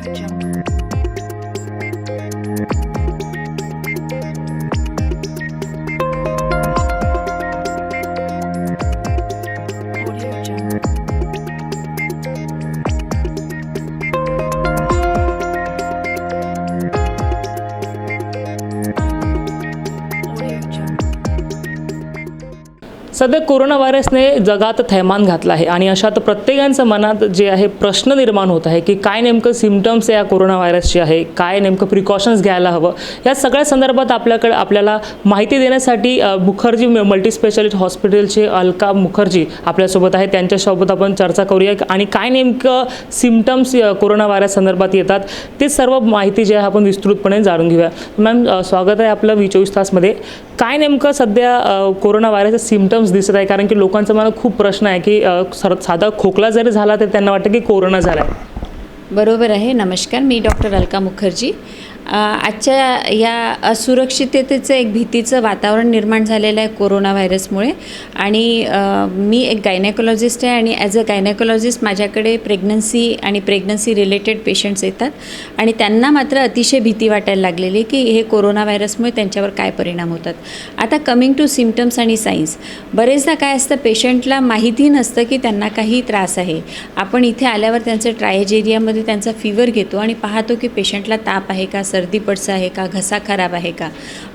Audio Jungle. Audio Jungle. Audio Jungle. सध्या corona व्हायरसने जगात थैमान घातला आहे आणि अशात प्रत्येकाच्या मनात जे आहे प्रश्न निर्माण होत आहे की काय नेमकं सिम्पटम्स या कोरोना व्हायरसचे आहे, काय नेमकं प्रिकॉशन्स घ्यायला हवं, या सगळ्या संदर्भात आपल्याला माहिती देण्यासाठी मुखर्जी मल्टीस्पेशालिटी हॉस्पिटलचे अलका मुखर्जी आपल्यासोबत आहे. त्यांच्यासोबत आपण चर्चा करूया आणि काय नेमकं सिम्पटम्स कोरोना व्हायरस संदर्भात येतात ते सर्व माहिती जे आहे आपण विस्तृतपणे जाणून घेऊया. मॅम, स्वागत आहे आपलं 24 तासमध्ये. काय नेमकं सध्या कोरोना व्हायरसचे सिम्पटम्स दिसत आहे? कारण की लोकांचा मला खूप प्रश्न आहे की साधा खोकला जरी झाला तर त्यांना वाटतं की कोरोना झाला आहे. बरोबर आहे. नमस्कार, मी डॉक्टर अलका मुखर्जी. आजच्या या असुरक्षिततेचं एक भीतीचं वातावरण निर्माण झालेलं आहे कोरोना व्हायरसमुळे. आणि मी एक गायनेकोलॉजिस्ट आहे आणि ॲज अ गायनेकोलॉजिस्ट माझ्याकडे प्रेग्नन्सी रिलेटेड पेशंट्स येतात आणि त्यांना मात्र अतिशय भीती वाटायला लागलेली की हे कोरोना व्हायरसमुळे त्यांच्यावर काय परिणाम होतात. आता कमिंग टू सिम्पटम्स आणि साईन्स, बरेचदा काय असतं, पेशंटला माहिती नसतं की त्यांना काही त्रास आहे. आपण इथे आल्यावर त्यांचं ट्रायजेरियामध्ये त्यांचा फीवर घेतो आणि पाहतो की पेशंटला ताप आहे का, सर्दी पडसा आहे का, घसा खराब आहे का,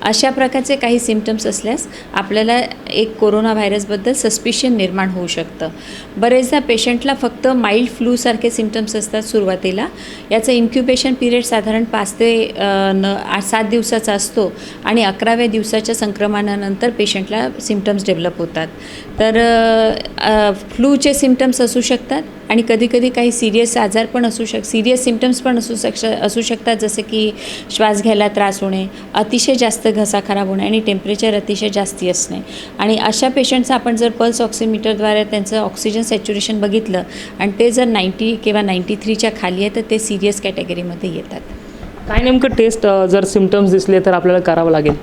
अशा प्रकारचे काही सिम्पटम्स असल्यास आपल्याला एक कोरोना व्हायरसबद्दल सस्पिशन निर्माण होऊ शकतं. बरेचदा पेशंटला फक्त माइल्ड फ्लूसारखे सिम्पटम्स असतात सुरुवातीला. याचं इन्क्युबेशन पिरियड साधारण 5 ते 7 दिवसाचा असतो आणि 11व्या दिवसाच्या संक्रमणानंतर पेशंटला सिम्पटम्स डेव्हलप होतात. तर फ्लूचे सिम्पटम्स असू शकतात आणि कधीकधी काही सिरियस आजार पण सिरियस सिम्पटम्स पण असू शकतात, जसे की श्वास घ्यायला त्रास होणे, अतिशय जास्त घसा खराब होणे आणि टेम्परेचर अतिशय जास्ती असणे. आणि अशा पेशंटचं आपण जर पल्स ऑक्सिमीटरद्वारे त्यांचं ऑक्सिजन सॅच्युरेशन बघितलं आणि ते जर 90 किंवा 93च्या खाली आहे तर ते सिरियस कॅटेगरीमध्ये येतात. काय नेमकं टेस्ट जर सिम्पटम्स दिसले तर आपल्याला करावं लागेल?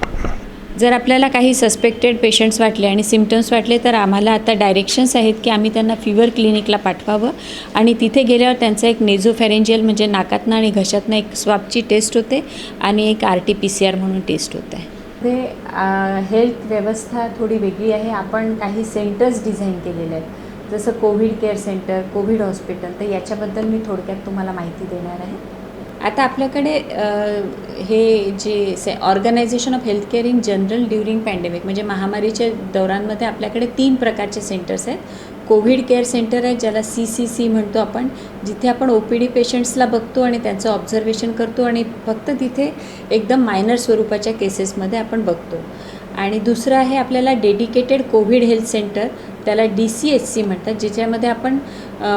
जर आपल्याला काही सस्पेक्टेड पेशंट्स वाटले आणि सिम्पटम्स वाटले तर आम्हाला आता डायरेक्शन्स आहेत की आम्ही त्यांना फीवर क्लिनिकला पाठवावं आणि तिथे गेल्यावर त्यांचा एक नेझोफॅरेंजियल म्हणजे नाकातनं आणि घशातनं एक स्वाबची टेस्ट होते आणि एक RT-PCR म्हणून टेस्ट होत आहे. ते हेल्थ व्यवस्था थोडी वेगळी आहे. आपण काही सेंटर्स डिझाईन केलेले आहेत, जसं Covid care centre, Covid hospital. तर याच्याबद्दल मी थोडक्यात तुम्हाला माहिती देणार आहे. आता आपल्याकडे हे जे organization of health care in general during pandemic म्हणजे महामारीच्या दौरांमध्ये आपल्याकडे 3 प्रकारचे सेंटर्स आहेत. कोविड केअर सेंटर आहे, ज्याला CCC म्हणतो आपण, जिथे आपण OPD पेशंट्सला बघतो आणि त्यांचं ऑब्झर्वेशन करतो आणि फक्त तिथे एकदम मायनर स्वरूपाच्या केसेसमध्ये आपण बघतो. आणि दुसरं आहे आपल्याला डेडिकेटेड कोविड हेल्थ सेंटर, त्याला DCHC म्हणतात, ज्याच्यामध्ये आपण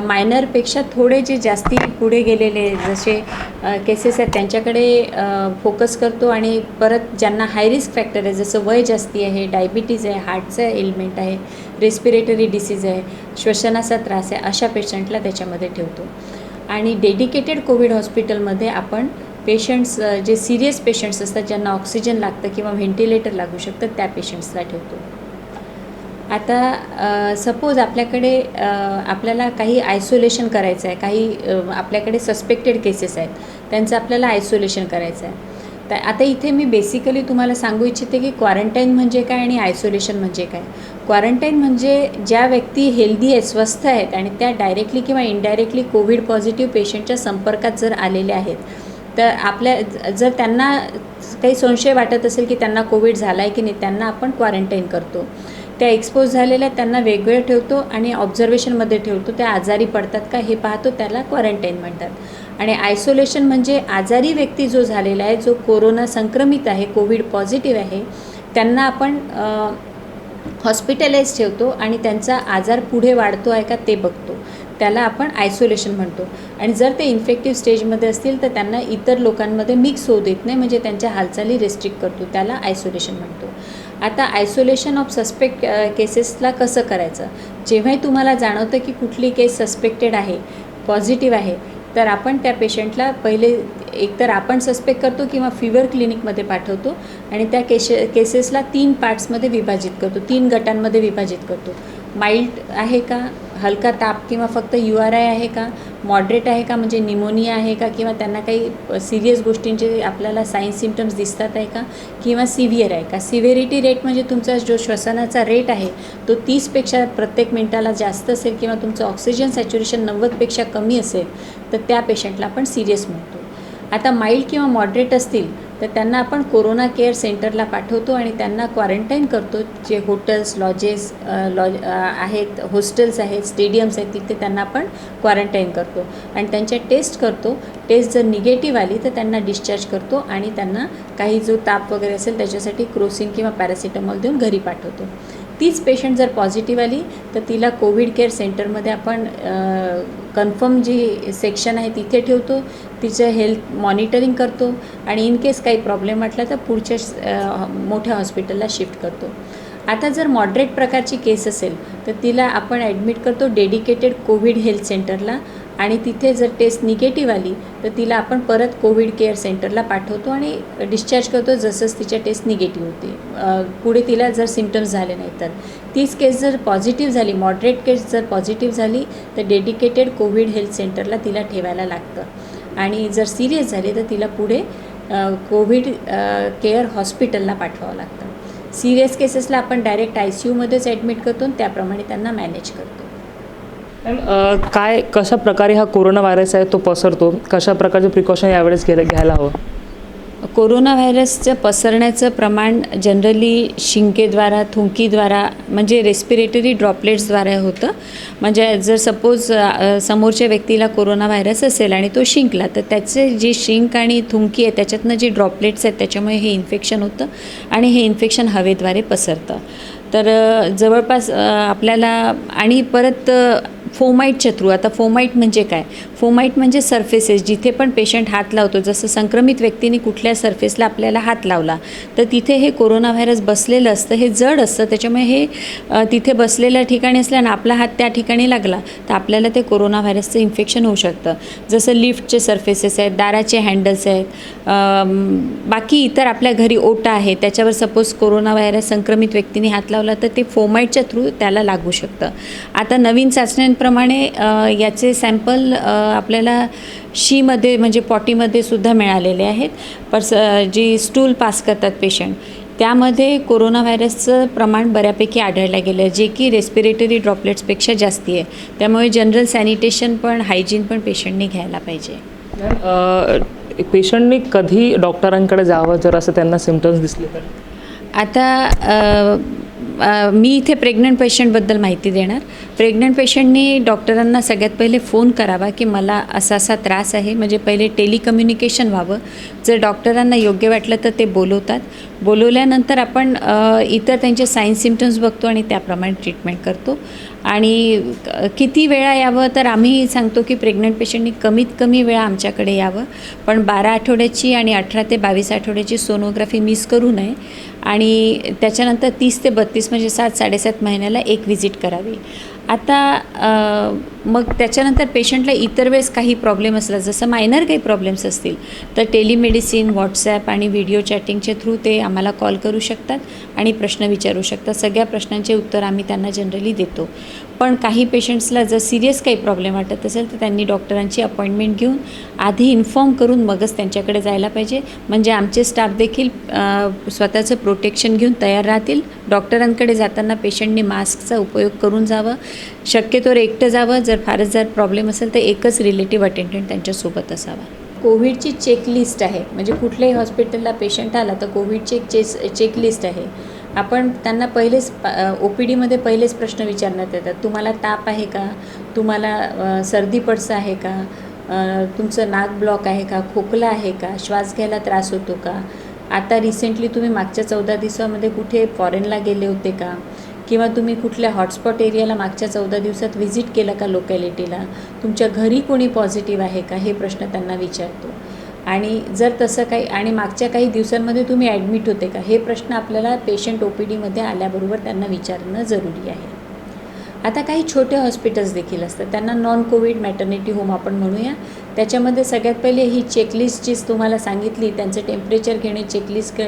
मायनरपेक्षा थोडे जे जास्ती पुढे गेलेले जसे केसेस आहेत त्यांच्याकडे फोकस करतो आणि परत ज्यांना हाय रिस्क फॅक्टर आहे, जसं वय जास्ती आहे, डायबिटीज आहे, हार्टचं एलिमेंट आहे, रेस्पिरेटरी डिसीज आहे, श्वसनाचा त्रास आहे, अशा पेशंटला त्याच्यामध्ये ठेवतो. आणि डेडिकेटेड कोविड हॉस्पिटलमध्ये आपण पेशंट्स जे सिरियस पेशंट्स असतात, ज्यांना ऑक्सिजन लागतं किंवा व्हेंटिलेटर लागू शकतं, त्या पेशंट्सला ठेवतो. आता सपोज आपल्याला काही आयसोलेशन करायचं आहे, काही आपल्याकडे सस्पेक्टेड केसेस आहेत, त्यांचं आपल्याला आयसोलेशन करायचं आहे. तर आता इथे मी बेसिकली तुम्हाला सांगू इच्छिते की क्वारंटाईन म्हणजे काय आणि आयसोलेशन म्हणजे काय. क्वारंटाईन म्हणजे ज्या व्यक्ती हेल्दी आहेत, स्वस्थ आहेत आणि त्या डायरेक्टली किंवा इनडायरेक्टली कोविड पॉझिटिव्ह पेशंटच्या संपर्कात जर आलेल्या आहेत, तर जर त्यांना काही संशय वाटत असेल की त्यांना कोविड झाला आहे की नाही, त्यांना आपण क्वारंटाईन करतो. त्या एक्सपोज झालेल्या त्यांना वेगवेगळं ठेवतो आणि ऑब्झर्वेशनमध्ये ठेवतो. त्या आजारी पडतात का हे पाहतो, त्याला क्वारंटाईन म्हणतात. आणि आयसोलेशन म्हणजे आजारी व्यक्ती जो झालेला आहे, जो कोरोना संक्रमित आहे, कोविड पॉझिटिव्ह आहे, त्यांना आपण हॉस्पिटलाइज ठेवतो आणि त्यांचा आजार पुढे वाढतो आहे का ते बघतो, त्याला आपण आयसोलेशन म्हणतो. आणि जर ते इन्फेक्टिव्ह स्टेजमध्ये असतील तर त्यांना इतर लोकांमध्ये मिक्स होऊ देत नाही, म्हणजे त्यांच्या हालचाली रेस्ट्रिक्ट करतो, त्याला आयसोलेशन म्हणतो. आता आयसोलेशन ऑफ सस्पेक्ट केसेसला कसं करायचं? जेव्हाही तुम्हाला जाणवतं की कुठली केस सस्पेक्टेड आहे, पॉझिटिव्ह आहे, तर आपण त्या पेशंटला पहिले एकतर आपण सस्पेक्ट करतो किंवा फीवर क्लिनिकमध्ये पाठवतो आणि त्या केसेसला 3 पार्ट्समध्ये विभाजित करतो, 3 गटांमध्ये विभाजित करतो. माइल्ड आहे का, हलका ताप किंवा फक्त URI आहे का, मॉडरेट आहे का म्हणजे निमोनिया आहे का किंवा त्यांना काही सिरियस गोष्टींचे आपल्याला साईन सिम्पटम्स दिसतात आहे का किंवा सिव्हिअर आहे का. सिव्हिरिटी रेट म्हणजे तुमचा जो श्वसनाचा रेट आहे तो 30पेक्षा प्रत्येक मिनिटाला जास्त असेल किंवा तुमचं ऑक्सिजन सॅच्युरेशन 90पेक्षा कमी असेल तर त्या पेशंटला आपण सिरियस म्हणतो. आता माइल्ड किंवा मॉडरेट असतील तर त्यांना आपण कोरोना केअर सेंटरला पाठवतो आणि त्यांना क्वारंटाईन करतो. जे हॉटेल्स लॉजेस आहेत, हॉस्टेल्स आहेत, स्टेडियम्स आहेत, तिथे त्यांना आपण क्वारंटाईन करतो आणि त्यांच्या टेस्ट करतो. टेस्ट जर निगेटिव्ह आली तर त्यांना डिस्चार्ज करतो आणि त्यांना काही जो ताप वगैरे असेल त्याच्यासाठी क्रोसिन किंवा पॅरासिटामॉल देऊन घरी पाठवतो. तीच पेशंट जर पॉझिटिव्ह आली तर तिला कोविड केअर सेंटरमध्ये आपण कन्फर्म जी सेक्शन आहे तिथे ठेवतो, तिचं हेल्थ मॉनिटरिंग करतो आणि इन केस काही प्रॉब्लेम वाटला तर पुढच्या मोठ्या हॉस्पिटलला शिफ्ट करतो. आता जर मॉडरेट प्रकारची केस असेल तर तिला आपण ॲडमिट करतो डेडिकेटेड कोविड हेल्थ सेंटरला आणि तिथे जर टेस्ट निगेटिव्ह आली तर तिला आपण परत कोविड केअर सेंटरला पाठवतो आणि डिस्चार्ज करतो जसंच तिच्या टेस्ट निगेटिव्ह होते. पुढे तिला जर सिम्पटम्स झाले नाही तर तीच केस जर पॉझिटिव्ह झाली, मॉडरेट केस जर पॉझिटिव्ह झाली तर डेडिकेटेड कोविड हेल्थ सेंटरला तिला ठेवायला लागतं आणि जर सिरियस झाली तर तिला पुढे कोविड केअर हॉस्पिटलला पाठवावं लागतं. सिरियस केसेसला आपण डायरेक्ट ICUमध्येच ॲडमिट करतो आणि त्याप्रमाणे त्यांना मॅनेज करतो. काय कशा प्रकारे हा कोरोना व्हायरस आहे तो पसरतो, कशा प्रकारचे प्रिकॉशन यावेळेस घ्यायला हवं? कोरोना व्हायरसचं पसरण्याचं प्रमाण जनरली शिंकेद्वारा, थुंकीद्वारा म्हणजे रेस्पिरेटरी ड्रॉपलेट्सद्वारे होतं. म्हणजे जर सपोज समोरच्या व्यक्तीला कोरोना व्हायरस असेल आणि तो शिंकला तर त्याचे जे शिंक आणि थुंकी आहे त्याच्यातनं जे ड्रॉपलेट्स आहेत त्याच्यामुळे हे इन्फेक्शन होतं आणि हे इन्फेक्शन हवेद्वारे पसरतं. तर जवळपास आपल्याला आणि परत फोमाईटच्या थ्रू. आता फोमाईट म्हणजे काय? फोमाईट म्हणजे सरफेसेस जिथे पण पेशंट हात लावतो, जसं संक्रमित व्यक्तीने कुठल्या सरफेसला आपल्याला हात लावला तर तिथे हे कोरोना व्हायरस बसलेलं असतं. हे जड असतं त्याच्यामुळे हे तिथे बसलेल्या ठिकाणी असल्यानं आपला हात त्या ठिकाणी लागला तर आपल्याला ते कोरोना व्हायरसचं इन्फेक्शन होऊ शकतं. जसं लिफ्टचे सरफेसेस आहेत, दाराचे हँडल्स आहेत, बाकी इतर आपल्या घरी ओटा आहे त्याच्यावर सपोज कोरोना व्हायरस संक्रमित व्यक्तीने हात लावला तर ते फोमाईटच्या थ्रू त्याला लागू शकतं. आता नवीन चाचण्यांप्रमाणे याचे सॅम्पल आपल्याला शीमध्ये म्हणजे पॉटीमध्ये सुद्धा मिळालेले आहेत. जी स्टूल पास करतात पेशंट त्यामध्ये कोरोना व्हायरसचं प्रमाण बऱ्यापैकी आढळलं गेलं आहे, जे की रेस्पिरेटरी ड्रॉपलेट्सपेक्षा जास्ती आहे. त्यामुळे जनरल सॅनिटेशन पण हायजीन पण पेशंटने घ्यायला पाहिजे. पेशंटने कधी डॉक्टरांकडे जावं जर असं त्यांना सिम्पटम्स दिसले तर? आता मी इथे प्रेग्नंट पेशंटबद्दल माहिती देणार. प्रेग्नंट पेशंटनी डॉक्टरांना सगळ्यात पहिले फोन करावा की मला असा असा त्रास आहे, म्हणजे पहिले टेलिकम्युनिकेशन व्हावं. जर डॉक्टरांना योग्य वाटलं तर ते बोलवतात. बोलवल्यानंतर आपण इतर त्यांचे साईन सिम्पटम्स बघतो आणि त्याप्रमाणे ट्रीटमेंट करतो. आणि किती वेळा यावं तर आम्ही सांगतो की प्रेग्नंट पेशंटनी कमीत कमी वेळा आमच्याकडे यावं, पण 12 आठवड्याची आणि 18 ते 22 आठवड्याची सोनोग्राफी मिस करू नये आणि त्याच्यानंतर 30 ते 32 म्हणजे 7-7.5 महिन्याला एक व्हिजिट करावी. आता मग त्याच्यानंतर पेशंटला इतर वेळेस काही प्रॉब्लेम असला, जसं मायनर काही प्रॉब्लेम्स असतील तर टेलिमेडिसिन, व्हॉट्सॲप आणि व्हिडिओ चॅटिंगच्या थ्रू ते आम्हाला कॉल करू शकतात आणि प्रश्न विचारू शकतात. सगळ्या प्रश्नांचे उत्तर आम्ही त्यांना जनरली देतो. पण काही पेशंट्सला जर सिरियस काही प्रॉब्लेम वाटत असेल तर त्यांनी डॉक्टरांची अपॉइंटमेंट घेऊन आधी इन्फॉर्म करून मगच त्यांच्याकडे जायला पाहिजे. म्हणजे आमचे स्टाफ देखील स्वतःचं प्रोटेक्शन घेऊन तयार राहतील. डॉक्टरांकडे जाताना पेशंटने मास्कचा उपयोग करून जावं, शक्यतोवर एकटं जावं. जर फारच जर प्रॉब्लेम असेल तर एकच रिलेटिव्ह अटेंडंट त्यांच्यासोबत असावा. कोविडची चेकलिस्ट आहे, म्हणजे कुठल्याही हॉस्पिटलला पेशंट आला तर कोविडची एक चेकलिस्ट आहे. आपण त्यांना पहिलेच OPDमध्ये पहिलेच प्रश्न विचारण्यात येतात. तुम्हाला ताप आहे का? तुम्हाला सर्दी पडसं आहे का? तुमचं नाक ब्लॉक आहे का? खोकला आहे का? श्वास घ्यायला त्रास होतो का? आता रिसेंटली तुम्ही मागच्या 14 दिवसामध्ये कुठे फॉरेनला गेले होते का? किंवा तुम्ही कुठल्या हॉटस्पॉट एरियाला मागच्या 14 दिवसात व्हिजिट केलं का लोकॅलिटीला? तुमच्या घरी कोणी पॉझिटिव्ह आहे का? हे प्रश्न त्यांना विचारतो. आणि जर तसं काही आणि मागच्या काही दिवसांमध्ये तुम्ही ॲडमिट होते का? हे प्रश्न आपल्याला पेशंट OPDमध्ये आल्याबरोबर त्यांना विचारणं जरुरी आहे. आता काही छोटे हॉस्पिटल्स देखील असतात, त्यांना नॉन कोविड मॅटर्निटी होम आपण म्हणूया. त्याच्यामध्ये सगळ्यात पहिले ही चेकलिस्ट जीच तुम्हाला सांगितली, त्यांचं टेम्परेचर घेणे, चेकलिस्ट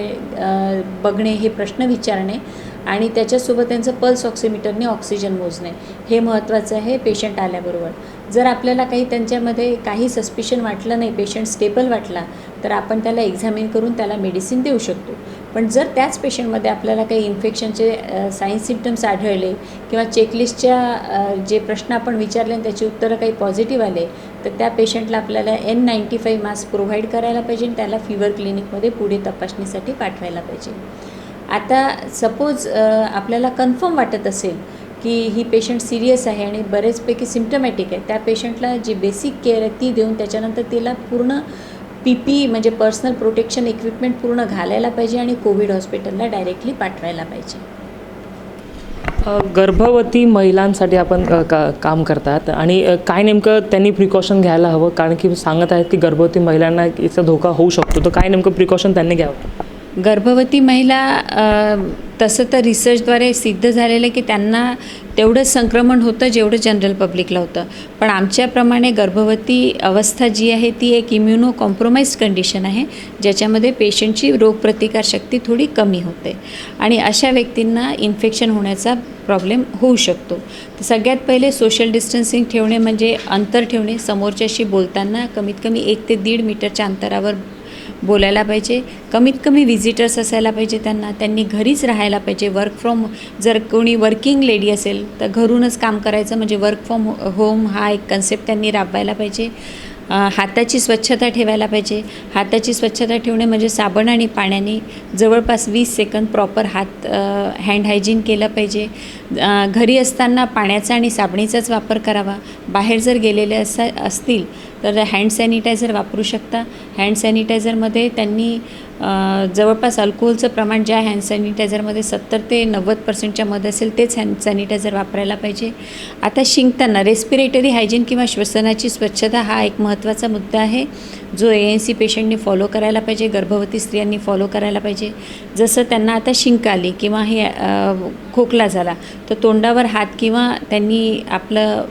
बघणे, हे प्रश्न विचारणे आणि त्याच्यासोबत त्यांचं पल्स ऑक्सिमीटरने ऑक्सिजन मोजणे हे महत्त्वाचं आहे पेशंट आल्याबरोबर. जर आपल्याला काही त्यांच्यामध्ये काही सस्पिशन वाटलं नाही, पेशंट स्टेबल वाटला, तर आपण त्याला एक्झामिन करून त्याला मेडिसिन देऊ शकतो. पण जर त्याच पेशंटमध्ये आपल्याला काही इन्फेक्शनचे साईन सिम्पटम्स आढळले किंवा चेकलिस्टच्या जे प्रश्न आपण विचारले आणि त्याची उत्तरं काही पॉझिटिव्ह आले, तर त्या पेशंटला आपल्याला N95 मास्क प्रोव्हाइड करायला पाहिजे आणि त्याला फीवर क्लिनिकमध्ये पुढे तपासणीसाठी पाठवायला पाहिजे. आता सपोज आपल्याला कन्फर्म वाटत असेल की ही पेशंट सिरियस आहे आणि बरेचपैकी सिम्पटमॅटिक आहे, त्या पेशंटला जी बेसिक केअर आहे ती देऊन त्याच्यानंतर तिला पूर्ण PPE म्हणजे पर्सनल प्रोटेक्शन इक्विपमेंट पूर्ण घालायला पाहिजे आणि कोविड हॉस्पिटलला डायरेक्टली पाठवायला पाहिजे. गर्भवती महिलांसाठी आपण काम करतात आणि काय नेमकं त्यांनी प्रिकॉशन घ्यायला हवं, कारण की सांगत आहेत की गर्भवती महिलांना याचा धोका होऊ शकतो, तर काय नेमकं प्रिकॉशन त्यांनी घ्यावं? गर्भवती महिला तसं तर रिसर्चद्वारे सिद्ध झालेलं आहे की त्यांना तेवढं संक्रमण होतं जेवढं जनरल पब्लिकला होतं. पण आमच्याप्रमाणे गर्भवती अवस्था जी आहे ती एक इम्युनो कॉम्प्रोमाइज्ड कंडिशन आहे, ज्याच्यामध्ये पेशंटची रोगप्रतिकारशक्ती थोडी कमी होते आणि अशा व्यक्तींना इन्फेक्शन होण्याचा प्रॉब्लेम होऊ शकतो. तर सगळ्यात पहिले सोशल डिस्टन्सिंग ठेवणे म्हणजे अंतर ठेवणे, समोरच्याशी बोलताना कमीत कमी 1 ते 1.5 मीटरच्या अंतरावर बोलायला पाहिजे. कमीत कमी व्हिजिटर्स असायला पाहिजे, त्यांनी घरीच राहायला पाहिजे. जर कोणी वर्किंग लेडी असेल तर घरूनच काम करायचं, म्हणजे वर्क फ्रॉम होम हा एक कन्सेप्ट त्यांनी राबवायला पाहिजे. हाताची स्वच्छता ठेवायला पाहिजे. हाताची स्वच्छता ठेवणे म्हणजे साबण आणि पाण्याने जवळपास 20 सेकंद प्रॉपर हँड हायजीन केलं पाहिजे. घरी असताना पाण्याचा आणि साबणीचाच वापर करावा. बाहेर जर गेलेले असतील तर हँड सॅनिटायझर वापरू शकता. हँड सॅनिटायझरमध्ये त्यांनी जवळपास अल्कोहोलचं प्रमाण ज्या हँड सॅनिटायझरमध्ये 70 ते 90% मध्ये असेल तेच हँड सॅनिटायझर वापरायला पाहिजे. आता शिंकताना रेस्पिरेटरी हायजीन किंवा श्वसनाची स्वच्छता हा एक महत्त्वाचा मुद्दा आहे, जो ANC पेशंटनी फॉलो करायला पाहिजे, गर्भवती स्त्रियांनी फॉलो करायला पाहिजे. जसं त्यांना आता शिंक आली किंवा हे खोकला झाला तर तोंडावर हात किंवा त्यांनी आपलं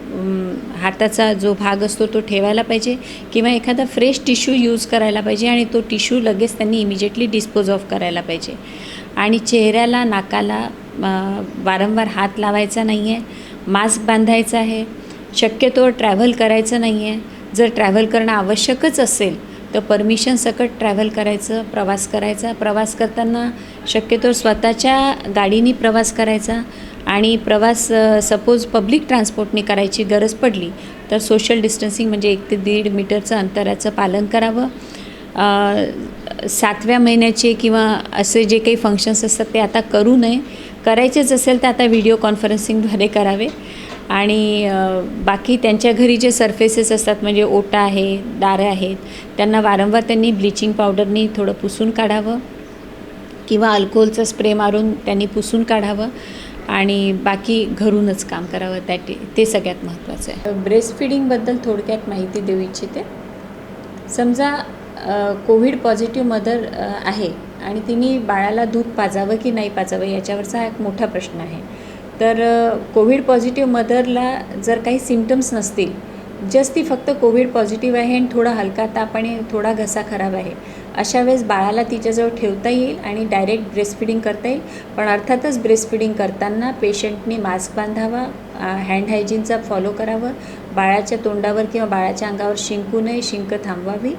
हाताचा जो भाग असतो तो ठेवायला पाहिजे किंवा एखादा फ्रेश टिश्यू यूज करायला पाहिजे आणि तो टिश्यू लगेच त्यांनी इमिजिएटली डिस्पोज ऑफ करायला पाहिजे. आणि चेहऱ्याला, नाकाला वारंवार हात लावायचा नाही आहे. मास्क बांधायचा आहे. शक्यतोवर ट्रॅव्हल करायचं नाही आहे. जर ट्रॅव्हल करणं आवश्यकच असेल तर परमिशन सकट ट्रॅव्हल करायचं, प्रवास करायचा. प्रवास करताना शक्यतोवर स्वतःच्या गाडीने प्रवास करायचा आणि प्रवास सपोज पब्लिक ट्रान्सपोर्टने करायची गरज पडली तर सोशल डिस्टन्सिंग म्हणजे 1 ते 1.5 मीटरचं अंतराचं पालन करावं. 7व्या महिन्याचे किंवा असे जे काही फंक्शन्स असतात ते आता करू नये. करायचेच असेल तर आता व्हिडिओ कॉन्फरन्सिंगद्वारे करावे. आणि बाकी त्यांच्या घरी जे सरफेसेस असतात म्हणजे ओटा आहे, दारं आहेत, त्यांना वारंवार त्यांनी ब्लिचिंग पावडरनी थोडं पुसून काढावं किंवा अल्कोहोलचा स्प्रे मारून त्यांनी पुसून काढावं आणि बाकी घरूनच काम करावं. ते सगळ्यात महत्त्वाचं आहे. ब्रेस्ट फिडिंगबद्दल थोडक्यात माहिती देऊ इच्छिते. समजा कोविड पॉझिटिव्ह मदर आहे आणि तिने बाळाला दूध पाजावं की नाही पाजावं याच्यावरचा एक मोठा प्रश्न आहे. तर कोविड पॉझिटिव्ह मदरला जर काही सिम्पटम्स नसतील, जस्ट ती फक्त कोविड पॉझिटिव्ह आहे आणि थोडा हलका ताप आणि थोडा घसा खराब आहे, अशा वेळेस बाळाला तिच्याजवळ ठेवता येईल आणि डायरेक्ट ब्रेस्ट फिडिंग करता येईल. पण अर्थातच ब्रेस्ट फिडिंग करताना पेशंटनी मास्क बांधावा, हँड हायजीनचा फॉलो करावं, बाळाच्या तोंडावर किंवा बाळाच्या अंगावर शिंकू नये, शिंक थांबवावी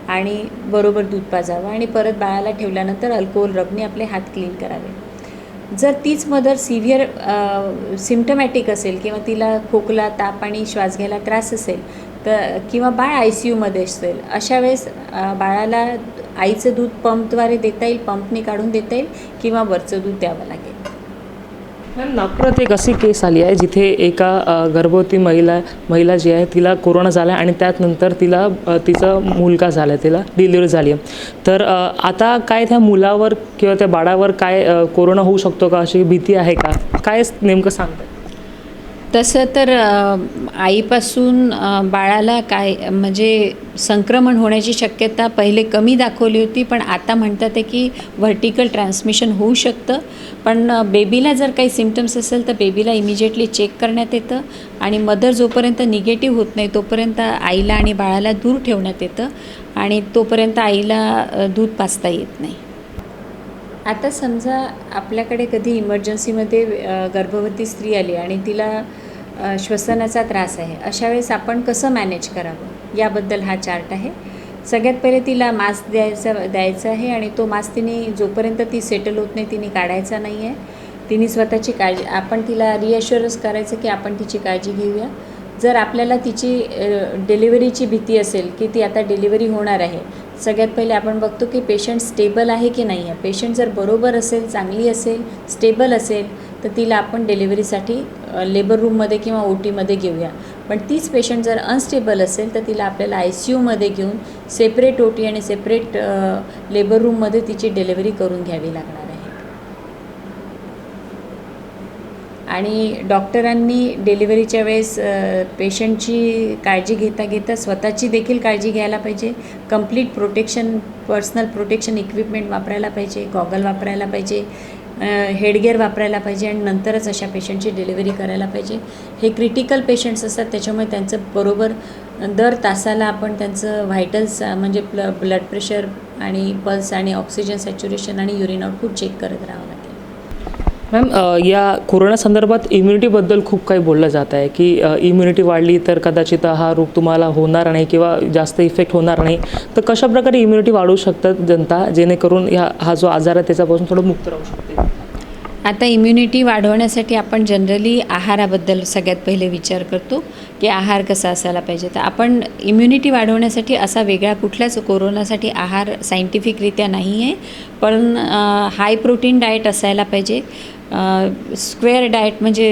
आणि बरोबर दूध पाजावं आणि परत बाळाला ठेवल्यानंतर अल्कोहोल रबने आपले हात क्लीन करावे. जर तीच मदर सिव्हिअर सिम्पटमॅटिक असेल किंवा तिला खोकला, ताप आणि श्वास घ्यायला त्रास असेल तर किंवा बाळ ICUमध्ये असेल, अशा वेळेस बाळाला आईचं दूध पंपद्वारे देता येईल, पंपनी काढून देता येईल किंवा वरचं दूध द्यावं लागेल. मॅम, नागपुरात एक अशी केस आली आहे जिथे एका गर्भवती महिला जी आहे तिला कोरोना झाला आणि त्यानंतर तिचा मुलगा झाला आहे, तिला डिलिव्हरी झाली आहे. तर आता काय त्या मुलावर किंवा त्या बाळावर काय कोरोना होऊ शकतो का, अशी भीती आहे का, काय नेमकं सांगताय? तसं तर आईपासून बाळाला काय म्हणजे संक्रमण होण्याची शक्यता पहिले कमी दाखवली होती, पण आता म्हणतात आहे की व्हर्टिकल ट्रान्समिशन होऊ शकतं. पण बेबीला जर काही सिम्पटम्स असेल तर बेबीला इमिजिएटली चेक करण्यात येतं आणि मदर जोपर्यंत निगेटिव्ह होत नाही तोपर्यंत आईला आणि बाळाला दूर ठेवण्यात येतं आणि तोपर्यंत आईला दूध पाजता येत नाही. आता समजा आपल्याकडे कधी इमर्जन्सीमध्ये गर्भवती स्त्री आली आणि तिला श्वसनाचा त्रास आहे, अशा वेळेस आपण कसं मॅनेज करावं याबद्दल हा चार्ट आहे. सगळ्यात पहिले तिला मास्क द्यायचा आहे आणि तो मास्क तिने जोपर्यंत ती सेटल होत नाही तिने काढायचा नाही आहे. तिने स्वतःची काळजी, आपण तिला रिॲश्युरन्स करायचं की आपण तिची काळजी घेऊया. जर आपल्याला तिची डिलिव्हरीची भीती असेल की ती आता डिलिव्हरी होणार आहे, सगळ्यात पहिले आपण बघतो की पेशंट स्टेबल आहे की नाही आहे. पेशंट जर बरोबर असेल, चांगली असेल, स्टेबल असेल तर तिला आपण डिलिव्हरीसाठी लेबर रूममध्ये किंवा OTमध्ये घेऊया. पण तीच पेशंट जर अनस्टेबल असेल तर तिला आपल्याला ICUमध्ये घेऊन सेपरेट OT आणि सेपरेट लेबर रूममध्ये तिची डिलिव्हरी करून घ्यावी लागणार आहे. आणि डॉक्टरांनी डिलिव्हरीच्या वेळेस पेशंटची काळजी घेता स्वतःची देखील काळजी घ्यायला पाहिजे. Complete protection, personal protection equipment वापरायला पाहिजे, गॉगल वापरायला पाहिजे, हेडगिअर वापरायला पाहिजे आणि नंतरच अशा पेशंटची डिलिव्हरी करायला पाहिजे. हे क्रिटिकल पेशंट्स असतात, त्याच्यामुळे त्यांचं बरोबर दर तासाला आपण त्यांचं व्हायटल्स म्हणजे ब्लड प्रेशर आणि पल्स आणि ऑक्सिजन सॅच्युरेशन आणि युरिन आउटपुट चेक करत राहावं लागेल. मॅम, या कोरोना संदर्भात इम्युनिटीबद्दल खूप काही बोललं जात आहे की इम्युनिटी वाढली तर कदाचित हा रोग तुम्हाला होणार नाही किंवा जास्त इफेक्ट होणार नाही. तर कशाप्रकारे इम्युनिटी वाढवू शकतात जनता, जेणेकरून हा जो आजार आहे त्याच्यापासून थोडं मुक्त राहू शकते? आता इम्युनिटी वाढवण्यासाठी आपण जनरली आहाराबद्दल सगळ्यात पहिले विचार करतो की आहार कसा असायला पाहिजे. तर आपण इम्युनिटी वाढवण्यासाठी असा वेगळा कुठल्याच कोरोनासाठी आहार सायंटिफिकरित्या नाही आहे, पण हाय प्रोटीन डाएट असायला पाहिजे. स्क्वेअर डाएट म्हणजे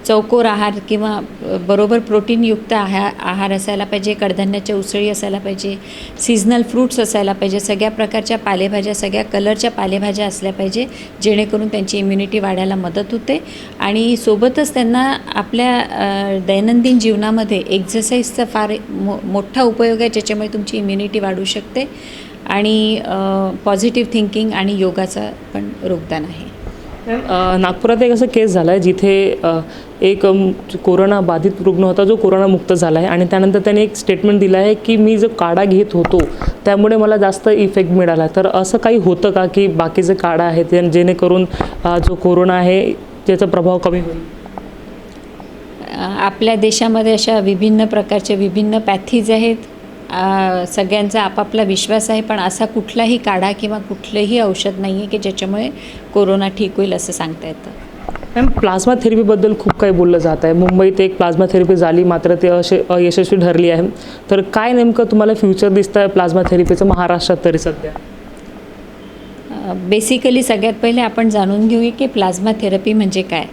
चौकोर आहार किंवा बरोबर प्रोटीनयुक्त आहार असायला पाहिजे. कडधान्याच्या उसळी असायला पाहिजे, सीझनल फ्रूट्स असायला पाहिजे, सगळ्या प्रकारच्या पालेभाज्या, सगळ्या कलरच्या पालेभाज्या असल्या पाहिजे, जेणेकरून त्यांची इम्युनिटी वाढायला मदत होते. आणि सोबतच त्यांना आपल्या दैनंदिन जीवनामध्ये एक्झरसाईजचा फार मोठा उपयोग आहे, ज्याच्यामुळे तुमची इम्युनिटी वाढू शकते. आणि पॉझिटिव्ह थिंकिंग आणि योगाचा पण योगदान आहे. नागपुरात एक असं केस झाला आहे जिथे एक कोरोना बाधित रुग्ण होता जो कोरोनामुक्त झाला आहे आणि त्यानंतर त्याने एक स्टेटमेंट दिलं आहे की मी जो काढा घेत होतो त्यामुळे मला जास्त इफेक्ट मिळाला. तर असं काही होतं का की बाकीचे काढा आहेत जेणेकरून जो कोरोना आहे त्याचा प्रभाव कमी होईल? आपल्या देशामध्ये अशा विभिन्न प्रकारचे विभिन्न पॅथीज आहेत. सगळ्यांचा आपापला विश्वास आहे, पण असा कुठलाही काढा किंवा कुठलंही औषध नाही आहे की ज्याच्यामुळे कोरोना ठीक होईल असं सांगता येतं. मॅम, प्लाझ्मा थेरपीबद्दल खूप काही बोललं जात आहे. मुंबईत एक प्लाझ्मा थेरपी झाली, मात्र ते अयशस्वी ठरली आहे. तर काय नेमकं तुम्हाला फ्युचर दिसतं आहे प्लाझ्मा थेरपीचं महाराष्ट्रात तरी सध्या? बेसिकली सगळ्यात पहिले आपण जाणून घेऊया की प्लाझ्मा थेरपी म्हणजे काय.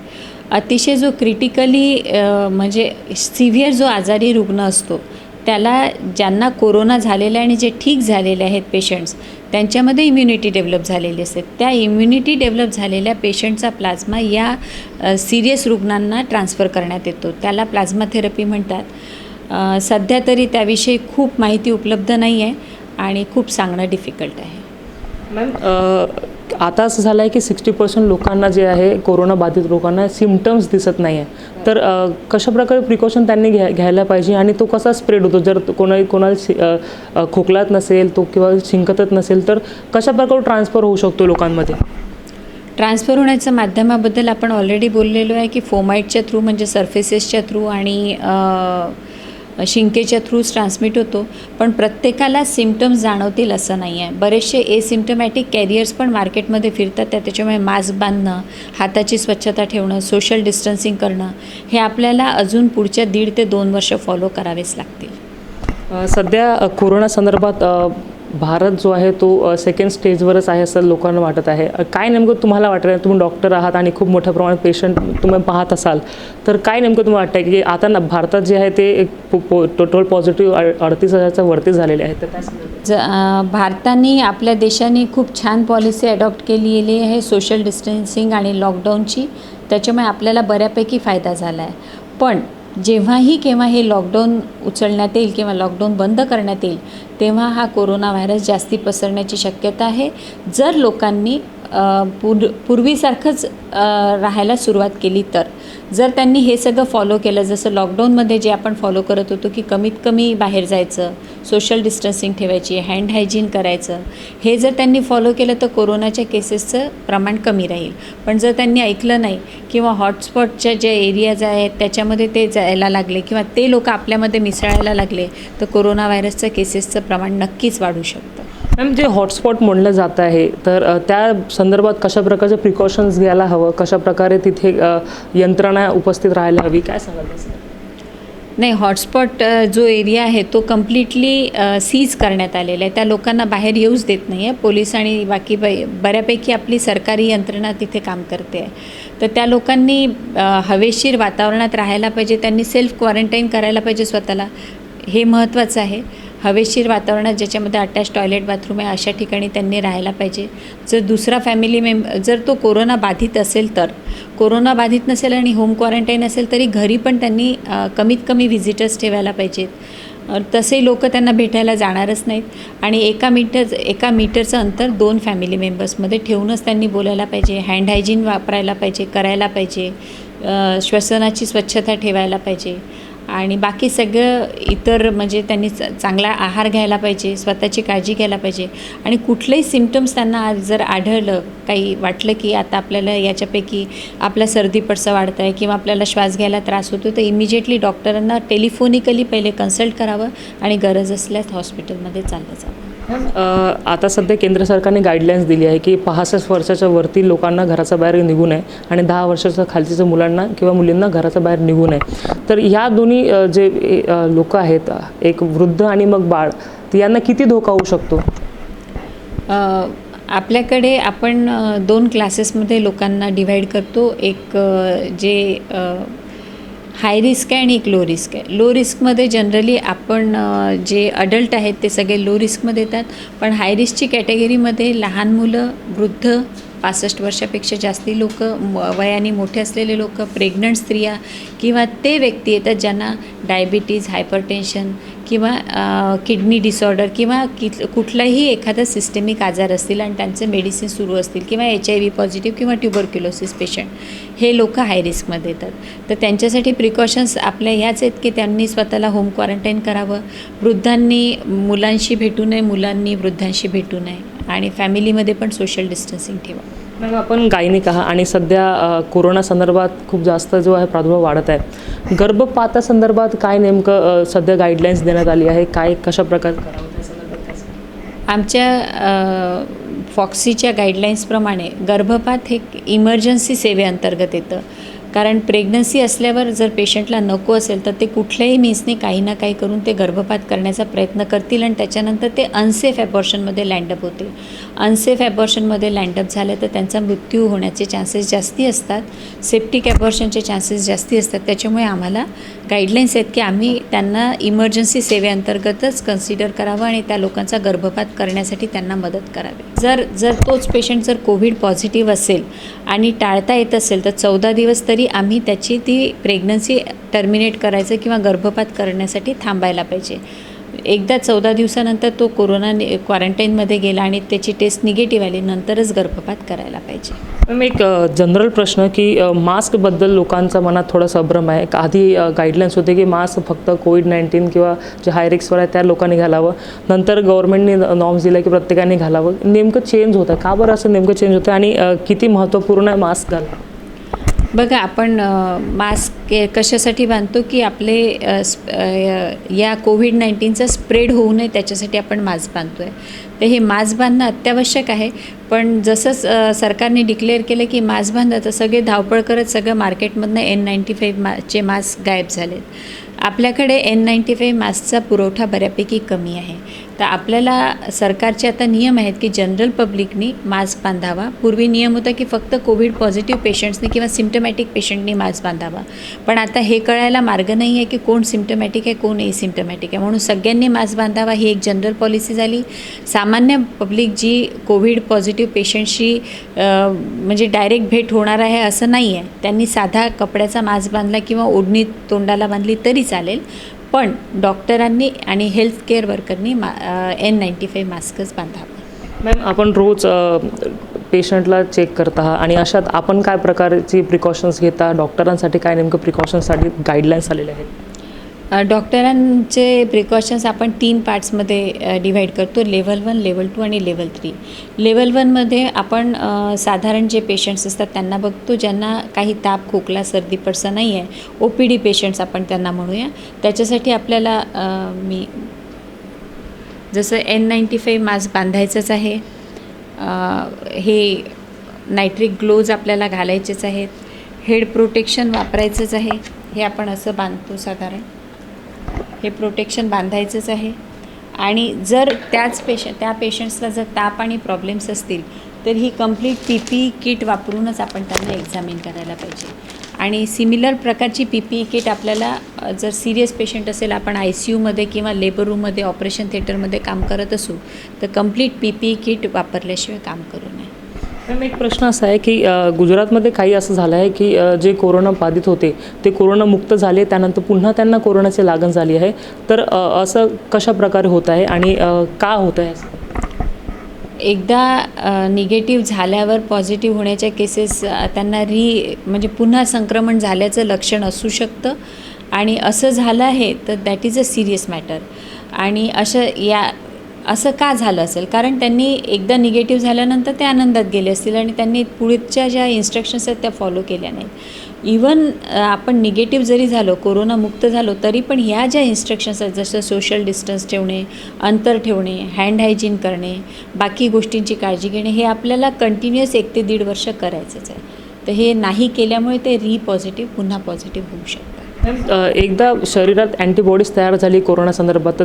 अतिशय जो क्रिटिकली म्हणजे सिव्हिअर जो आजारी रुग्ण असतो त्याला, ज्यांना कोरोना झालेला आहे आणि जे ठीक झालेले आहेत पेशंट्स, त्यांच्यामध्ये इम्युनिटी डेव्हलप झालेली असते. त्या इम्युनिटी डेव्हलप झालेल्या पेशंटचा प्लाझ्मा या सिरियस रुग्णांना ट्रान्सफर करण्यात येतो, त्याला प्लाझ्मा थेरपी म्हणतात. सध्या तरी त्याविषयी खूप माहिती उपलब्ध नाही आहे आणि खूप सांगणं डिफिकल्ट आहे. मॅम, आता असं झालं आहे की 60% लोकांना जे आहे कोरोना बाधित लोकांना सिम्पटम्स दिसत नाही आहे. तर कशाप्रकारे प्रिकॉशन त्यांनी घ्यायला पाहिजे आणि तो कसा स्प्रेड होतो? जर कोणाला खोकलात नसेल तो किंवा शिंकतच नसेल तर कशाप्रकारे ट्रान्सफर होऊ शकतो लोकांमध्ये? ट्रान्सफर होण्याच्या माध्यमाबद्दल आपण ऑलरेडी बोललेलो आहे की फोमाइटच्या थ्रू म्हणजे सर्फेसेसच्या थ्रू आणि शिंकेच्या थ्रूच ट्रान्समिट होतो. पण प्रत्येकाला सिम्पटम्स जाणवतील असं नाही आहे. बरेचसे एसिम्प्टमॅटिक कॅरियर्स पण मार्केटमध्ये फिरतात, त्याच्यामुळे मास्क बांधणं, हाताची स्वच्छता ठेवणं, सोशल डिस्टन्सिंग करणं हे आपल्याला अजून पुढच्या 1.5 ते 2 वर्ष फॉलो करावेच लागतील. सध्या कोरोना संदर्भात भारत जो आहे तो सेकंड स्टेजवरच आहे असं लोकांना वाटत आहे. काय नेमकं तुम्हाला वाटतं? तुम्ही डॉक्टर आहात आणि खूप मोठ्या प्रमाणात पेशंट तुम्ही पाहत असाल, तर काय नेमकं तुम्हाला वाटतं की आता भारतात जे आहे ते टोटल पॉझिटिव्ह 38,000च्या वरती झालेले आहेत? तर भारताने, आपल्या देशाने खूप छान पॉलिसी अडॉप्ट केलेली आहे सोशल डिस्टन्सिंग आणि लॉकडाऊनची, त्याच्यामुळे आपल्याला बऱ्यापैकी फायदा झाला आहे. पण जेव्हाही केव्हा हे लॉकडाऊन उचलण्यात येईल किंवा लॉकडाऊन बंद करण्यात येईल तेव्हा हा कोरोना व्हायरस जास्ती पसरण्याची शक्यता आहे. जर लोकांनी पूर्वीसारखंच राहायला सुरुवात केली तर जर त्यांनी हे सगळं फॉलो केलं, जसं लॉकडाऊनमध्ये जे आपण फॉलो करत होतो की कमीत कमी बाहेर जायचं, सोशल डिस्टन्सिंग ठेवायची, हँड हायजीन करायचं, हे जर त्यांनी फॉलो केलं तर कोरोनाच्या केसेसचं प्रमाण कमी राहील. पण जर त्यांनी ऐकलं नाही किंवा हॉटस्पॉटच्या जे एरियाज आहेत त्याच्यामध्ये ते जायला लागले किंवा ते लोक आपल्यामध्ये मिसळायला लागले तर कोरोना व्हायरसचं केसेसचं प्रमाण नक्कीच वाढू शकतं. मॅम, जे हॉटस्पॉट म्हणलं जात आहे तर त्या संदर्भात कशा प्रकारचे प्रिकॉशन्स घ्यायला हवं, कशा प्रकारे तिथे यंत्रणा उपस्थित राहायला हवी, काय सांगाल तसं? नाही, हॉटस्पॉट जो एरिया आहे तो कम्प्लिटली सीज करण्यात आलेला आहे. त्या लोकांना बाहेर येऊच देत नाही आहे. पोलीस आणि बाकी बऱ्यापैकी आपली सरकारी यंत्रणा तिथे काम करते आहे. तर त्या लोकांनी हवेशीर वातावरणात राहायला पाहिजे, त्यांनी सेल्फ क्वारंटाईन करायला पाहिजे स्वतःला, हे महत्त्वाचं आहे. हवेशीर वातावरणात ज्याच्यामध्ये अटॅच टॉयलेट बाथरूम आहे अशा ठिकाणी त्यांनी राहायला पाहिजे. जर दुसरा फॅमिली जर तो कोरोना बाधित असेल तर, कोरोना बाधित नसेल आणि होम क्वारंटाईन असेल तरी घरी पण त्यांनी कमीत कमी व्हिजिटर्स ठेवायला पाहिजेत. तसे लोक त्यांना भेटायला जाणारच नाहीत आणि एका मीटरचं अंतर 2 फॅमिली मेंबर्समध्ये ठेवूनच त्यांनी बोलायला पाहिजे. हँड हायजीन वापरायला पाहिजे, करायला पाहिजे. श्वसनाची स्वच्छता ठेवायला पाहिजे आणि बाकी सगळं इतर म्हणजे त्यांनी चांगला आहार घ्यायला पाहिजे, स्वतःची काळजी घ्यायला पाहिजे. आणि कुठलेही सिम्पटम्स त्यांना आज जर आढळलं, काही वाटलं की आता आपल्याला याच्यापैकी आपला सर्दी पडसं वाढतं आहे किंवा आपल्याला श्वास घ्यायला त्रास होतो, तर इमिजिएटली डॉक्टरांना टेलिफोनिकली पहिले कन्सल्ट करावं आणि गरज असल्यास हॉस्पिटलमध्ये चाललं जावं. आता सध्या केंद्र सरकारने गाईडलाईन्स दिली आहे की 65 वर्षाच्या वरती लोकांना घराच्या बाहेर निघू नये आणि 10 वर्षाच्या खालच्या मुलांना किंवा मुलींना घराच्या बाहेर निघू नये. तर ह्या दोन्ही जे लोक आहेत, एक वृद्ध आणि मग बाळ, यांना किती धोका होऊ शकतो? आपल्याकडे आपण 2 क्लासेसमध्ये लोकांना डिव्हाइड करतो. एक जे हाय रिस्क आहे आणि एक लो रिस्क आहे. लो रिस्कमध्ये जनरली आपण जे अडल्ट आहेत ते सगळे लो रिस्कमध्ये येतात. पण हाय रिस्कची कॅटेगरीमध्ये लहान मुलं, वृद्ध, 65 वर्षापेक्षा जास्ती लोक, वयाने मोठे असलेले लोक, प्रेग्नंट स्त्रिया किंवा ते व्यक्ती येतात ज्यांना डायबिटीज, हायपरटेन्शन किंवा किडनी डिसऑर्डर किंवा कुठलाही एखादा सिस्टेमिक आजार असतील आणि त्यांचे मेडिसिन सुरू असतील किंवा HIV पॉझिटिव्ह किंवा ट्युबरक्युलोसिस पेशंट, हे लोक हाय रिस्कमध्ये येतात. तर त्यांच्यासाठी प्रिकॉशन्स आपल्या ह्याच आहेत की त्यांनी स्वतःला होम क्वारंटाईन करावं, वृद्धांनी मुलांशी भेटू नये, मुलांनी वृद्धांशी भेटू नये आणि फॅमिलीमध्ये पण सोशल डिस्टन्सिंग ठेवा. मॅम, आपण गायनिक आहात आणि सध्या कोरोना संदर्भात खूप जास्त जो आहे प्रादुर्भाव वाढत आहे. गर्भपातासंदर्भात काय नेमकं सध्या गाईडलाईन्स देण्यात आली आहे, काय कशा प्रकारे करावं त्या संदर्भात काय सांगा? आमच्या फॉक्सीच्या गाईडलाईन्सप्रमाणे गर्भपात हे इमर्जन्सी सेवेअंतर्गत येतं. कारण प्रेग्नन्सी असल्यावर जर पेशंटला नको असेल तर ते कुठल्याही मीन्सने काही ना काही करून ते गर्भपात करण्याचा प्रयत्न करतील आणि त्याच्यानंतर ते अनसेफ ॲबॉर्शनमध्ये लँडअप होतील. अनसेफ ॲबॉर्शनमध्ये लँडअप झालं तर त्यांचा मृत्यू होण्याचे चान्सेस जास्ती असतात, सेप्टिक ॲबॉर्शनचे चान्सेस जास्ती असतात. त्याच्यामुळे आम्हाला गाईडलाईन्स आहेत की आम्ही त्यांना इमर्जन्सी सेवेअंतर्गतच कन्सिडर करावं आणि त्या लोकांचा गर्भपात करण्यासाठी त्यांना मदत करावी. जर तोच पेशंट जर कोविड पॉझिटिव्ह असेल आणि टाळता येत असेल तर 14 दिवस तरी आम्ही त्याची ती प्रेग्नन्सी टर्मिनेट करायचं किंवा गर्भपात करण्यासाठी थांबायला पाहिजे. एकदा 14 दिवसानंतर तो कोरोना क्वारंटाईनमध्ये गेला आणि त्याची टेस्ट निगेटिव्ह आली, नंतरच गर्भपात करायला पाहिजे. मॅम, एक जनरल प्रश्न की मास्कबद्दल लोकांचा मनात थोडा संभ्रम आहे. आधी गाईडलाईन्स होते की मास्क फक्त कोविड-19 किंवा जे हाय रिस्कवर आहे त्या लोकांनी घालावं, नंतर गव्हर्नमेंटने नॉर्म्स दिला की प्रत्येकाने घालावं. नेमकं चेंज होतं का बरं, असं नेमकं चेंज होतं आणि किती महत्त्वपूर्ण आहे मास्क घालणं? बघा, आपण मास्क कशासाठी बांधतो की आपले या कोविड-19चा स्प्रेड होऊ नये त्याच्यासाठी आपण मास्क बांधतो आहे. तर हे मास्क बांधणं अत्यावश्यक आहे. पण जसंच सरकारने डिक्लेअर केलं की मास्क बांधा तर सगळे धावपळ करत सगळं मार्केटमधनं N95 मास्क गायब झालेत. आपल्याकडे N95 मास्कचा पुरवठा बऱ्यापैकी कमी आहे. तर आपल्याला सरकारचे आता नियम आहेत की जनरल पब्लिकनी मास्क बांधावा. पूर्वी नियम होता की फक्त कोविड पॉझिटिव्ह पेशंट्सनी किंवा सिम्टमॅटिक पेशंटनी मास्क बांधावा. पण आता हे कळायला मार्ग नाही आहे की कोण सिम्टमॅटिक आहे, कोण एसिम्टमॅटिक आहे. म्हणून सगळ्यांनी मास्क बांधावा ही एक जनरल पॉलिसी झाली. सामान्य पब्लिक जी कोविड पॉझिटिव्ह पेशंटशी म्हणजे डायरेक्ट भेट होणार आहे असं नाही आहे, त्यांनी साधा कपड्याचा मास्क बांधला किंवा ओढणी तोंडाला बांधली तरी चालेल. पण डॉक्टरांनी आणि हेल्थ केअर वर्करनी N95 मास्कच बांधावं. मॅम, आपण रोज पेशंटला चेक करता आणि अशात आपण काय प्रकारची प्रिकॉशन्स घेता, डॉक्टरांसाठी काय नेमकं प्रिकॉशन्ससाठी गाईडलाईन्स आलेले आहेत? डॉक्टरांचे प्रिकॉशन्स आपण 3 पार्ट्समध्ये डिव्हाइड करतो, लेवल 1, लेवल 2 आणि लेवल 3. लेवल 1मध्ये आपण साधारण जे पेशंट्स असतात त्यांना बघतो, ज्यांना काही ताप, खोकला, सर्दी पडसा नाही आहे, OPD पेशंट्स आपण त्यांना म्हणूया. त्याच्यासाठी आपल्याला मी जसं N95 मास्क बांधायचंच आहे, हे नायट्रिक ग्लोव्ज आपल्याला घालायचेच आहेत, हेड प्रोटेक्शन वापरायचंच आहे, हे आपण असं बांधतो साधारण, हे प्रोटेक्शन बांधायचंच आहे. आणि जर त्या पेशंट्सला जर ताप आणि प्रॉब्लेम्स असतील तर ही कंप्लीट PPE किट वापरूनच आपण त्यांना एक्झामिन करायला पाहिजे. आणि सिमिलर प्रकारची PPE किट आपल्याला जर सिरियस पेशंट असेल, आपण ICUमध्ये किंवा लेबर रूममध्ये, ऑपरेशन थिएटरमध्ये काम करत असू तर कंप्लीट PPE किट वापरल्याशिवाय काम करू नये. मॅम, एक प्रश्न असा आहे की गुजरातमध्ये काही असं झालं आहे की जे कोरोना बाधित होते ते कोरोनामुक्त झाले, त्यानंतर पुन्हा त्यांना कोरोनाची लागण झाली आहे. तर असं कशा प्रकारे होत आहे आणि का होत आहे असं? एकदा निगेटिव्ह झाल्यावर पॉझिटिव्ह होण्याच्या केसेस त्यांना म्हणजे पुन्हा संक्रमण झाल्याचं लक्षण असू शकतं. आणि असं झालं आहे तर that is a serious matter. आणि असं का झालं असेल? कारण त्यांनी एकदा निगेटिव्ह झाल्यानंतर ते आनंदात गेले असतील आणि त्यांनी पुढच्या ज्या इन्स्ट्रक्शन्स आहेत त्या फॉलो केल्या नाहीत. इवन आपण निगेटिव्ह जरी झालो, कोरोनामुक्त झालो, तरी पण ह्या ज्या इन्स्ट्रक्शन्स आहेत, जसं सोशल डिस्टन्स ठेवणे, अंतर ठेवणे, हँड हायजीन करणे, बाकी गोष्टींची काळजी घेणे, हे आपल्याला कंटिन्युअस 1 ते 1.5 वर्ष करायचंच आहे. तर हे नाही केल्यामुळे ते पॉझिटिव्ह पुन्हा पॉझिटिव्ह होऊ शकतं. एकदा शरीरात अँटीबॉडीज तयार झाली कोरोना संदर्भात तर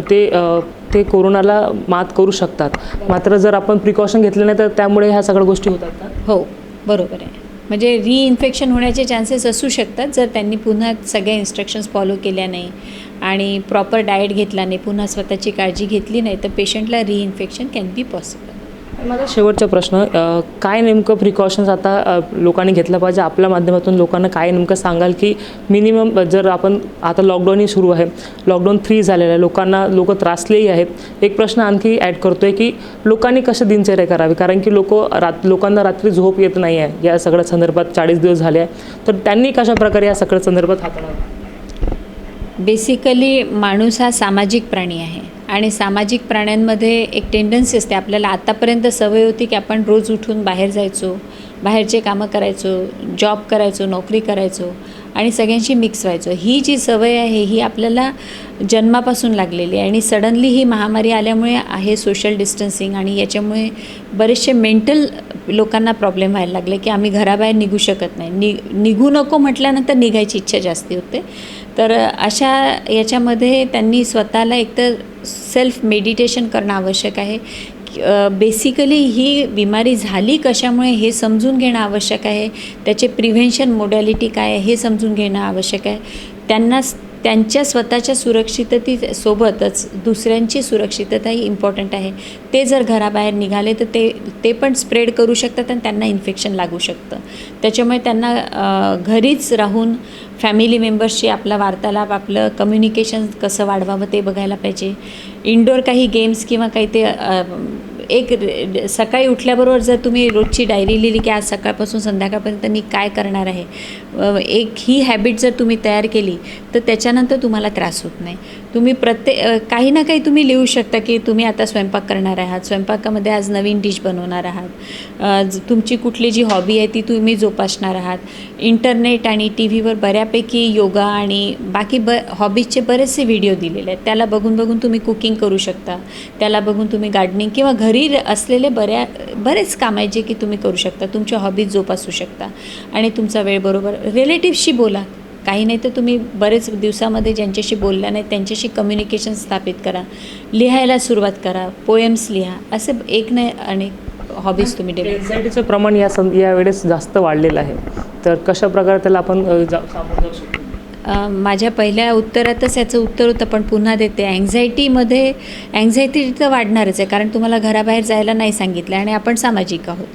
ते कोरोनाला मात करू शकतात. मात्र जर आपण प्रिकॉशन घेतले नाही तर त्यामुळे ह्या सगळ्या गोष्टी होतात का? हो, बरोबर आहे. म्हणजे रिइन्फेक्शन होण्याचे चान्सेस असू शकतात जर त्यांनी पुन्हा सगळ्या इन्स्ट्रक्शन्स फॉलो केल्या नाही आणि प्रॉपर डाएट घेतला नाही, पुन्हा स्वतःची काळजी घेतली नाही, तर पेशंटला रिइन्फेक्शन कॅन बी पॉसिबल. माझा शेवटचा प्रश्न, काय नेमकं प्रिकॉशन्स आता लोकांनी घेतलं पाहिजे? आपल्या माध्यमातून लोकांना काय नेमकं सांगाल की मिनिमम जर आपण आता लॉकडाऊनही सुरू आहे, लॉकडाऊन 3 झालेलं आहे, लोक त्रासलेही आहेत. एक प्रश्न आणखी ॲड करतो आहे की लोकांनी कशा दिनचर्या करावी, कारण की लोकांना रात्री झोप येत नाही आहे या सगळ्या संदर्भात, 40 दिवस झाले आहे, तर त्यांनी कशा प्रकारे या सगळ्या संदर्भात हाताळावं? बेसिकली माणूस हा सामाजिक प्राणी आहे आणि सामाजिक प्राण्यांमध्ये एक टेंडन्सी असते. आपल्याला आतापर्यंत सवय होती की आपण रोज उठून बाहेर जायचो, बाहेरचे कामं करायचो, जॉब करायचो, नोकरी करायचो आणि सगळ्यांशी मिक्स व्हायचो. ही जी सवय आहे ही आपल्याला जन्मापासून लागलेली आहे आणि सडनली ही महामारी आल्यामुळे आहे सोशल डिस्टन्सिंग आणि याच्यामुळे बरेचसे मेंटल लोकांना प्रॉब्लेम व्हायला लागले की आम्ही घराबाहेर निघू शकत नाही. निघू नको म्हटल्यानंतर निघायची इच्छा जास्ती होते. तर अशा याच्यामध्ये त्यांनी स्वतःला एकतर सेल्फ मेडिटेशन करणं आवश्यक आहे. बेसिकली ही बिमारी झाली कशामुळे हे समजून घेणं आवश्यक आहे. त्याचे प्रिव्हेन्शन मोडॅलिटी काय आहे हे समजून घेणं आवश्यक आहे. त्यांच्या स्वतःच्या सुरक्षिततेसोबतच दुसऱ्यांची सुरक्षितताही इम्पॉर्टंट आहे. ते जर घराबाहेर निघाले तर ते पण स्प्रेड करू शकतात आणि त्यांना इन्फेक्शन लागू शकतं. त्याच्यामुळे त्यांना घरीच राहून फॅमिली मेंबर्सशी आपला वार्तालाप, आपलं कम्युनिकेशन कसं वाढवावं ते बघायला पाहिजे. इंडोर काही गेम्स किंवा काही ते सकाळी उठल्याबरोबर जर तुम्ही रोजची डायरी लिहिली की आज सकाळपासून संध्याकाळपर्यंत मी काय करणार आहे, ही हॅबिट जर तुम्ही तयार केली तर त्याच्यानंतर तुम्हाला त्रास होत नाही. तुम्ही काही ना काही तुम्ही लिहू शकता की तुम्ही आता स्वयंपाक करणार आहात, स्वयंपाकामध्ये आज नवीन डिश बनवणार आहात, तुमची कुठली जी हॉबी आहे ती तुम्ही जोपासणार आहात. इंटरनेट आणि TV वर बऱ्यापैकी योगा आणि बाकी हॉबीजचे बरेचसे व्हिडिओ दिलेले आहेत. त्याला बघून तुम्ही कुकिंग करू शकता. त्याला बघून तुम्ही गार्डनिंग किंवा घरी असलेले बरेच काम आहे जे की तुम्ही करू शकता. तुमच्या हॉबीज जोपासू शकता आणि तुमचा वेळ बरोबर रिलेटिव्हशी बोला. काही नाही तर तुम्ही बरेच दिवसामध्ये ज्यांच्याशी बोलल्या नाही त्यांच्याशी कम्युनिकेशन स्थापित करा. लिहायला सुरुवात करा, पोएम्स लिहा. असे एक नाही अनेक हॉबीज तुम्ही डेव्हलप. एन्झायटीचं प्रमाण या वेळेस जास्त वाढलेलं आहे, तर कशा प्रकारे त्याला आपण सामोरं जाऊ शकतो? माझ्या पहिल्या उत्तरातच याचं उत्तर होतं पण पुन्हा देते. अँझायटी तर वाढणारच आहे कारण तुम्हाला घराबाहेर जायला नाही सांगितलं आणि आपण सामाजिक आहोत.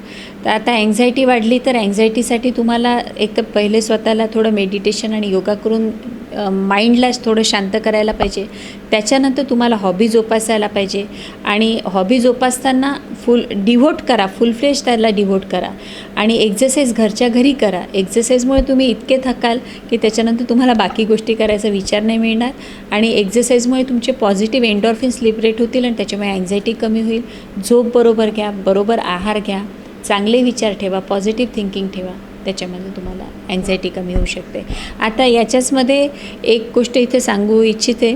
तर आता अँझायटी वाढली तर अँझायटीसाठी तुम्हाला एक तर पहिले स्वतःला थोडं मेडिटेशन आणि योगा करून माइंडलाच थोडं शांत करायला पाहिजे. त्याच्यानंतर तुम्हाला हॉबी जोपासायला पाहिजे आणि हॉबी जोपासताना डिव्होट करा, फुल फ्लेश त्याला डिव्होट करा आणि एक्झरसाईज घरच्या घरी करा. एक्झरसाईजमुळे तुम्ही इतके थकाल की त्याच्यानंतर तुम्हाला बाकी गोष्टी करायचा विचार नाही मिळणार आणि एक्झरसाईजमुळे तुमचे पॉझिटिव्ह एंडॉर्फिन्स लिबरेट होतील आणि त्याच्यामुळे अँझायटी कमी होईल. झोप बरोबर घ्या, बरोबर आहार घ्या, चांगले विचार ठेवा, पॉझिटिव्ह थिंकिंग ठेवा. त्याच्यामध्ये तुम्हाला अँझायटी कमी होऊ शकते. आता याच्याचमध्ये एक गोष्ट इथे सांगू इच्छिते.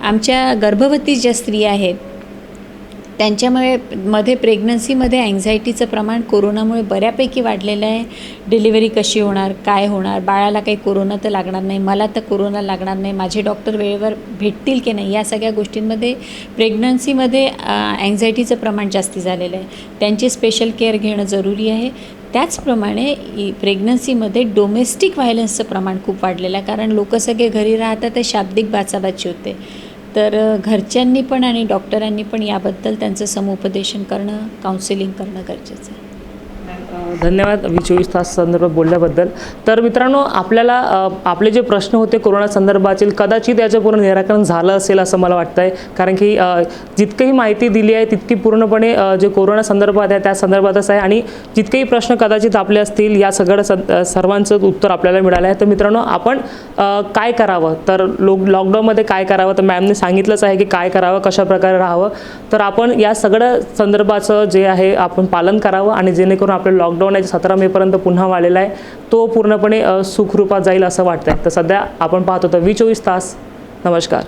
आमच्या गर्भवती ज्या स्त्रिया आहेत त्यांच्यामुळे प्रेग्नन्सीमध्ये अँझायटीचं प्रमाण कोरोनामुळे बऱ्यापैकी वाढलेलं आहे. डिलिव्हरी कशी होणार, काय होणार, बाळाला काही कोरोना तर लागणार नाही, मला तर कोरोना लागणार नाही, माझे डॉक्टर वेळेवर भेटतील की नाही, या सगळ्या गोष्टींमध्ये प्रेग्नन्सीमध्ये अँझायटीचं प्रमाण जास्त झालेलं आहे. त्यांची स्पेशल केअर घेणं जरुरी आहे. त्याचप्रमाणे प्रेग्नन्सीमध्ये डोमेस्टिक व्हायलन्सचं प्रमाण खूप वाढलेलं आहे. कारण लोक सगळे घरी राहतात, ते शाब्दिक बाचाबाची होते. तर घरच्यांनी पण आणि डॉक्टरांनी पण याबद्दल त्यांचं समुपदेशन करणं, काउन्सिलिंग करणं गरजेचं आहे. धन्यवाद 24 तास संदर्भात बोलल्याबद्दल. तर मित्रांनो, आपल्याला आपले जे प्रश्न होते कोरोना संदर्भातील कदाचित याचं पूर्ण निराकरण झालं असेल असं मला वाटतं आहे. कारण की जितकीही माहिती दिली आहे तितकी पूर्णपणे जे कोरोना संदर्भात आहे त्या संदर्भातच आहे आणि जितकेही प्रश्न कदाचित आपले असतील या सर्वांचं उत्तर आपल्याला मिळालं आहे. तर मित्रांनो, आपण काय करावं, तर लॉकडाऊनमध्ये काय करावं, तर मॅमने सांगितलंच आहे की काय करावं, कशा प्रकारे राहावं. तर आपण या सगळ्या संदर्भाचं जे आहे आपण पालन करावं आणि जेणेकरून आपलं लॉकडाऊन आहे 17 मेपर्यंत पुन्हा वाढलेला आहे तो पूर्णपणे सुखरूपात जाईल असं वाटतं आहे. तर सध्या आपण पाहतो तर 24 तास. नमस्कार.